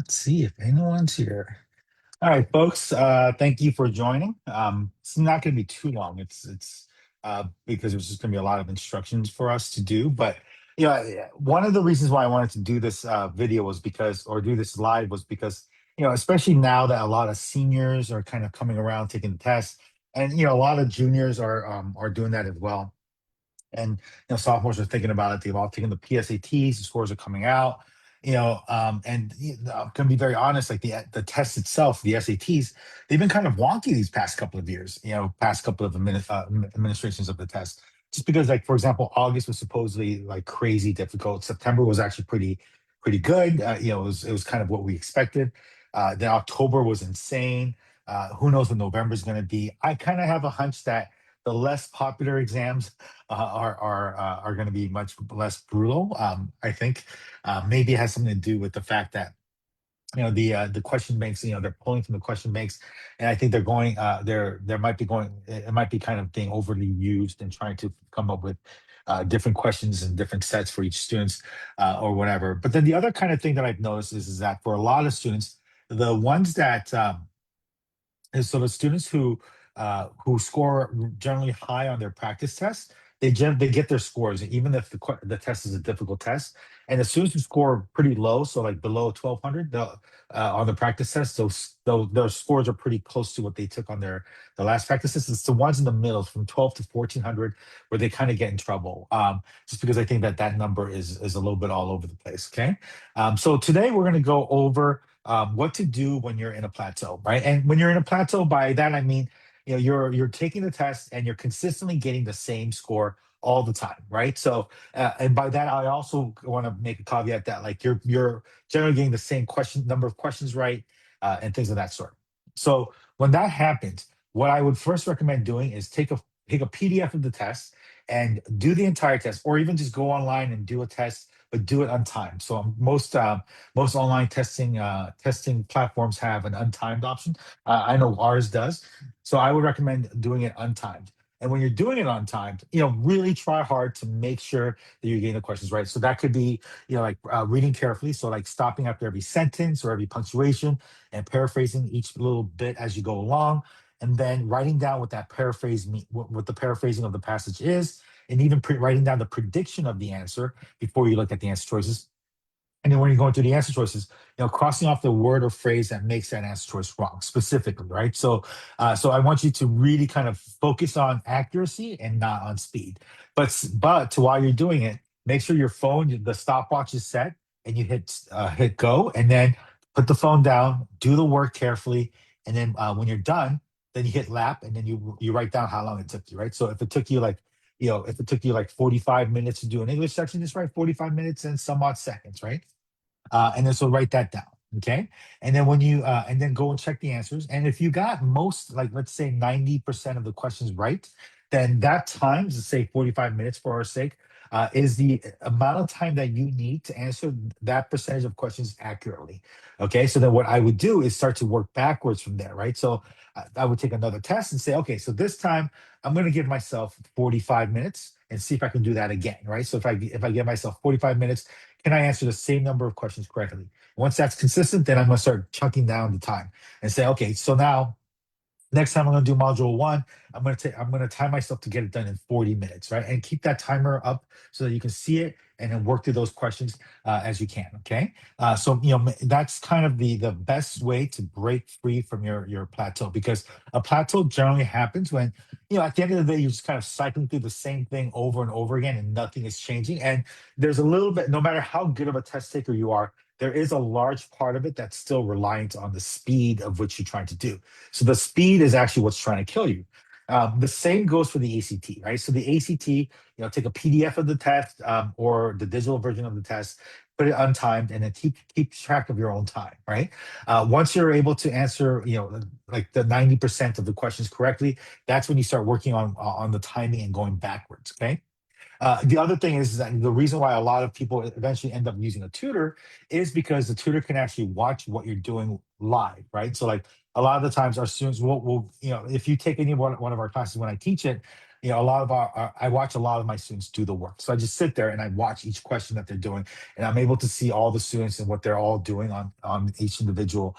Let's see if anyone's here. All right, folks. Thank you for joining. It's not going to be too long. It's because there's just going to be a lot of instructions for us to do. But one of the reasons why I wanted to do this video was because, or do this live, was because especially now that a lot of seniors are kind of coming around taking the test, and a lot of juniors are doing that as well. And sophomores are thinking about it. They've all taken the PSATs. The scores are coming out. And I'm gonna be very honest. Like the test itself, the SATs, they've been kind of wonky these past couple of years. Past couple of administrations of the test. Just because, like for example, August was supposedly like crazy difficult. September was actually pretty good. It was kind of what we expected. Then October was insane. Who knows what November is going to be? I kind of have a hunch that the less popular exams are going to be much less brutal. I think maybe it has something to do with the fact that the question banks, they're pulling from the question banks, and I think they're going there might be going it might be kind of being overly used and trying to come up with different questions and different sets for each students or whatever. But then the other kind of thing that I've noticed is that for a lot of students, the ones that and so the students who score generally high on their practice tests, they get their scores, even if the test is a difficult test. And the students who score pretty low, so like below 1200, on the practice test, those scores are pretty close to what they took on the last practice test. It's the ones in the middle from 12 to 1400 where they kind of get in trouble. Just because I think that number is a little bit all over the place. Okay, so today we're going to go over what to do when you're in a plateau, right? And when you're in a plateau, by that I mean, you're taking the test and you're consistently getting the same score all the time, right? So, and by that I also want to make a caveat that like you're generally getting the same number of questions right, and things of that sort. So when that happens, what I would first recommend doing is take a PDF of the test and do the entire test, or even just go online and do a test, but do it untimed. So most online testing platforms have an untimed option. I know ours does. So I would recommend doing it untimed. And when you're doing it untimed, really try hard to make sure that you're getting the questions right. So that could be, like reading carefully. So like stopping after every sentence or every punctuation and paraphrasing each little bit as you go along. And then writing down what that what the paraphrasing of the passage is, and even writing down the prediction of the answer before you look at the answer choices. And then when you're going through the answer choices, crossing off the word or phrase that makes that answer choice wrong specifically, right? So I want you to really kind of focus on accuracy and not on speed. But while you're doing it, make sure your phone, the stopwatch is set, and you hit go, and then put the phone down, do the work carefully, and then when you're done, then you hit lap, and then you write down how long it took you, right? So if it took you like 45 minutes to do an English section, just write 45 minutes and some odd seconds, right? And then so write that down. Okay. And then and then go and check the answers. And if you got most, like let's say 90% of the questions right, then that time, let's say 45 minutes for our sake, is the amount of time that you need to answer that percentage of questions accurately. Okay. So then what I would do is start to work backwards from there, right? So I would take another test and say, okay, so this time I'm going to give myself 45 minutes and see if I can do that again, right? So if I give myself 45 minutes, can I answer the same number of questions correctly? Once that's consistent, then I'm going to start chunking down the time and say, okay, so now next time I'm going to do module one, I'm going to time myself to get it done in 40 minutes, right? And keep that timer up so that you can see it and then work through those questions as you can. Okay, so that's kind of the best way to break free from your plateau, because a plateau generally happens when at the end of the day you're just kind of cycling through the same thing over and over again and nothing is changing. And there's a little bit, no matter how good of a test taker you are, there is a large part of it that's still reliant on the speed of which you're trying to do. So the speed is actually what's trying to kill you. The same goes for the ACT, right? So the ACT, take a PDF of the test, or the digital version of the test, put it untimed, and then keep track of your own time, right? Once you're able to answer, like the 90% of the questions correctly, that's when you start working on the timing and going backwards. Okay. The other thing is that the reason why a lot of people eventually end up using a tutor is because the tutor can actually watch what you're doing live, right? So like a lot of the times our students will if you take any one of our classes when I teach it, a lot of I watch a lot of my students do the work. So I just sit there and I watch each question that they're doing, and I'm able to see all the students and what they're all doing on each individual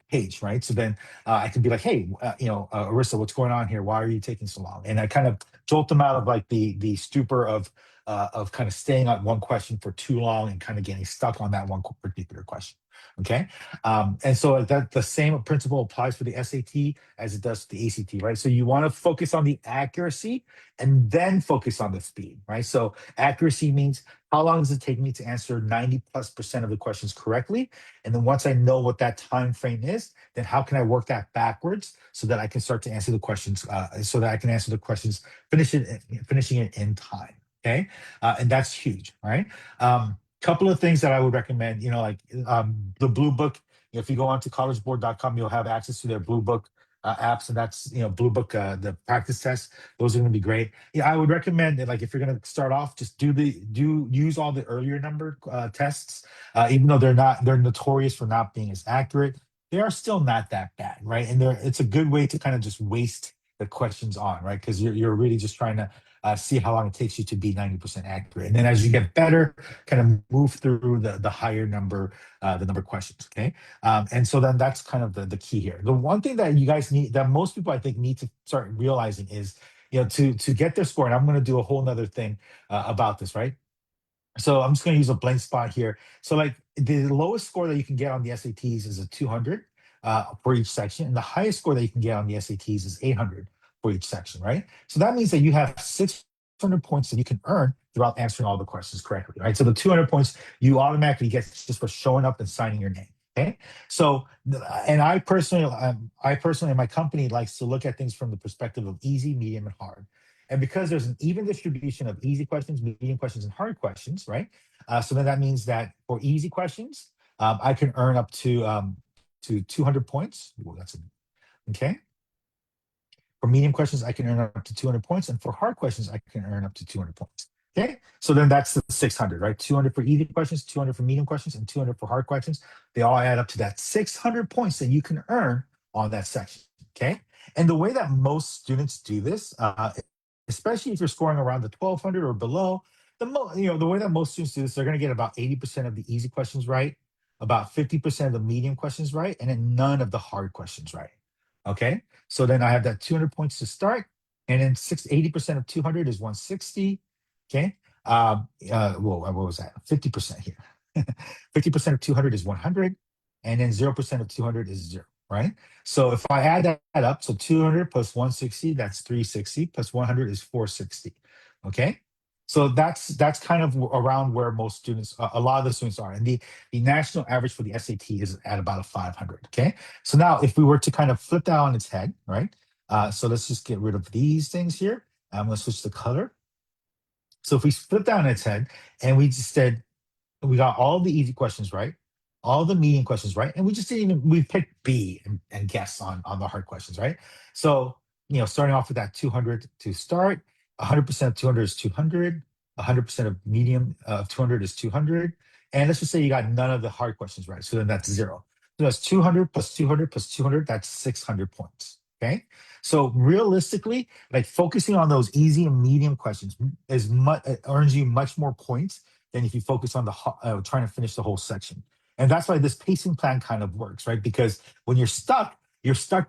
page, right? So then I can be like, hey, Arissa, what's going on here? Why are you taking so long? And I kind of jolt them out of like the stupor of kind of staying on one question for too long and kind of getting stuck on that one particular question. Okay. And so that the same principle applies for the SAT as it does for the ACT, right? So you want to focus on the accuracy and then focus on the speed, right? So accuracy means how long does it take me to answer 90+% of the questions correctly? And then once I know what that time frame is, then how can I work that backwards so that I can start to answer the questions, so that I can answer the questions, finishing it in time. Okay. And that's huge, right? Couple of things that I would recommend, like the Blue Book. If you go onto collegeboard.com, you'll have access to their Blue Book apps, and that's Blue Book, the practice tests. Those are going to be great. Yeah, I would recommend that, like, if you're going to start off, just do use all the earlier number tests, even though they're notorious for not being as accurate. They are still not that bad, right? And it's a good way to kind of just waste the questions on, right? Because you're really just trying to see how long it takes you to be 90% accurate. And then as you get better, kind of move through the higher number, the number of questions. Okay. And so then that's kind of the key here. The one thing that you guys need, that most people I think need to start realizing is, to get their score. And I'm going to do a whole nother thing about this, right? So I'm just going to use a blank spot here. So like the lowest score that you can get on the SATs is a 200 for each section, and the highest score that you can get on the SATs is 800 for each section, right? So that means that you have 600 points that you can earn throughout answering all the questions correctly, right? So the 200 points you automatically get just for showing up and signing your name. Okay, so and I personally, my company likes to look at things from the perspective of easy, medium, and hard. And because there's an even distribution of easy questions, medium questions, and hard questions, right? So then that means that for easy questions, I can earn up to 200 points. Ooh, okay. For medium questions, I can earn up to 200 points, and for hard questions, I can earn up to 200 points. Okay, so then that's the 600, right? 200 for easy questions, 200 for medium questions, and 200 for hard questions. They all add up to that 600 points that you can earn on that section. Okay, and the way that most students do this, especially if you're scoring around the 1200 or below, the way that most students do this, they're going to get about 80% of the easy questions right, about 50% of the medium questions right, and then none of the hard questions right. Okay, so then I have that 200 points to start, and then 80% of 200 is 160. Okay, what was that? 50% here. 50% of 200 is 100, and then 0% of 200 is zero, right? So if I add that up, so 200 plus 160, that's 360, plus 100 is 460. Okay, so that's kind of around where most students, a lot of the students are, and the national average for the SAT is at about a 500. Okay, so now if we were to kind of flip that on its head, right? So let's just get rid of these things here. I'm going to switch the color. So if we flip that on its head and we just said, we got all the easy questions right, all the medium questions right, and we just didn't even, we picked B and guess on the hard questions, right? So, starting off with that 200 to start, 100% of 200 is 200, 100% of medium of 200 is 200, and let's just say you got none of the hard questions right, so then that's zero. So that's 200 plus 200 plus 200, that's 600 points. Okay, so realistically, like focusing on those easy and medium questions is much, earns you much more points than if you focus on trying to finish the whole section. And that's why this pacing plan kind of works, right? Because when you're stuck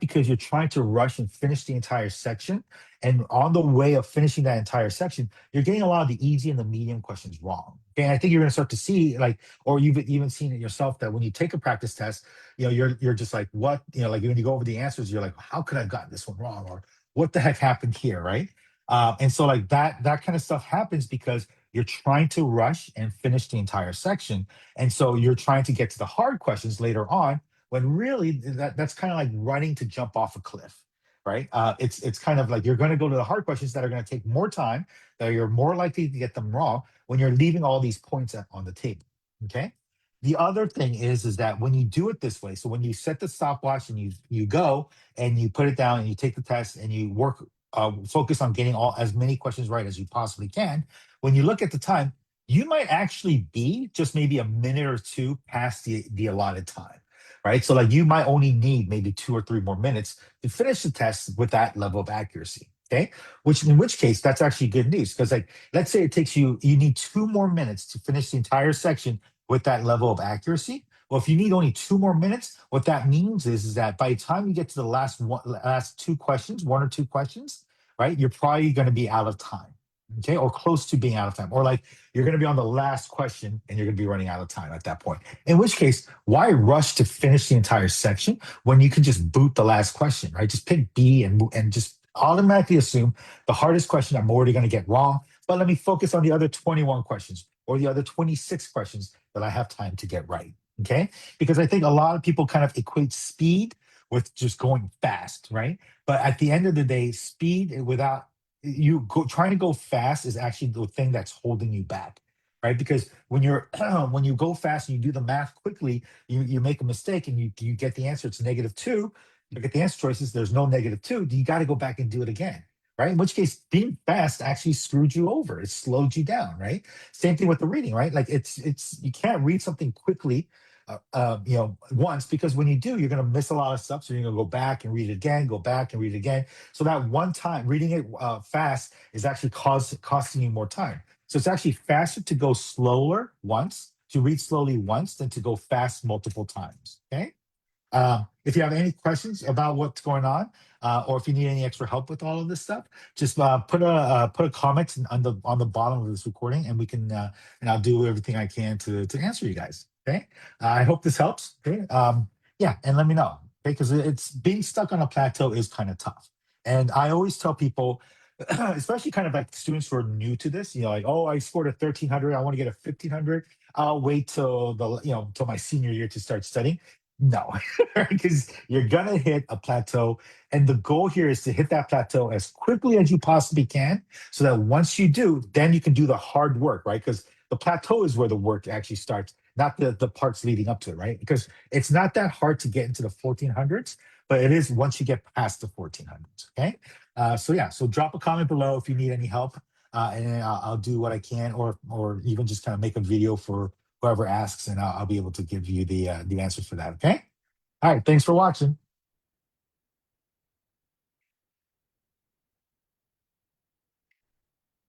because you're trying to rush and finish the entire section. And on the way of finishing that entire section, you're getting a lot of the easy and the medium questions wrong. Okay, and I think you're going to start to see, like, or you've even seen it yourself, that when you take a practice test, you're just like, what, like when you go over the answers, you're like, how could I have gotten this one wrong, or what the heck happened here, right? And so like that kind of stuff happens because you're trying to rush and finish the entire section. And so you're trying to get to the hard questions later on, when really that's kind of like running to jump off a cliff, right? It's kind of like you're going to go to the hard questions that are going to take more time, that you're more likely to get them wrong when you're leaving all these points on the table. Okay. The other thing is that when you do it this way, so when you set the stopwatch and you go and you put it down and you take the test and you work, focus on getting as many questions right as you possibly can. When you look at the time, you might actually be just maybe a minute or two past the allotted time, right? So like you might only need maybe 2 or 3 more minutes to finish the test with that level of accuracy. Okay, which in which case that's actually good news because like let's say it takes you need 2 more minutes to finish the entire section with that level of accuracy. Well, if you need only 2 more minutes, what that means is that by the time you get to the last two questions, one or two questions, right, you're probably going to be out of time. Okay, or close to being out of time, or like you're going to be on the last question and you're going to be running out of time at that point. In which case, why rush to finish the entire section when you can just boot the last question, right? Just pick B and just automatically assume the hardest question I'm already going to get wrong, but let me focus on the other 21 questions or the other 26 questions that I have time to get right. Okay. Because I think a lot of people kind of equate speed with just going fast, right? But at the end of the day, speed without trying to go fast is actually the thing that's holding you back, right? Because when you're when you go fast and you do the math quickly, you make a mistake and you get the answer, it's -2. Look at the answer choices, there's no -2. You got to go back and do it again, right? In which case, being fast actually screwed you over. It slowed you down, right? Same thing with the reading, right? Like it's you can't read something quickly, once because when you do, you're going to miss a lot of stuff. So you're going to go back and read it again, go back and read it again. So that one time reading it fast is actually costing you more time. So it's actually faster to go slower once, to read slowly once, than to go fast multiple times. Okay. If you have any questions about what's going on, or if you need any extra help with all of this stuff, just put a comment on the bottom of this recording, and we can and I'll do everything I can to answer you guys. Okay, I hope this helps. Okay, yeah, and let me know. Okay, because it's being stuck on a plateau is kind of tough, and I always tell people. Especially kind of like students who are new to this, like, oh, I scored a 1300, I want to get a 1500. I'll wait till till my senior year to start studying. No, because you're gonna hit a plateau, and the goal here is to hit that plateau as quickly as you possibly can, so that once you do, then you can do the hard work, right? Because the plateau is where the work actually starts, not the parts leading up to it, right? Because it's not that hard to get into the 1400s, but it is once you get past the 1400s. Okay, so yeah, so drop a comment below if you need any help, and I'll do what I can, or even just kind of make a video for whoever asks, and I'll be able to give you the answer for that. Okay. All right. Thanks for watching.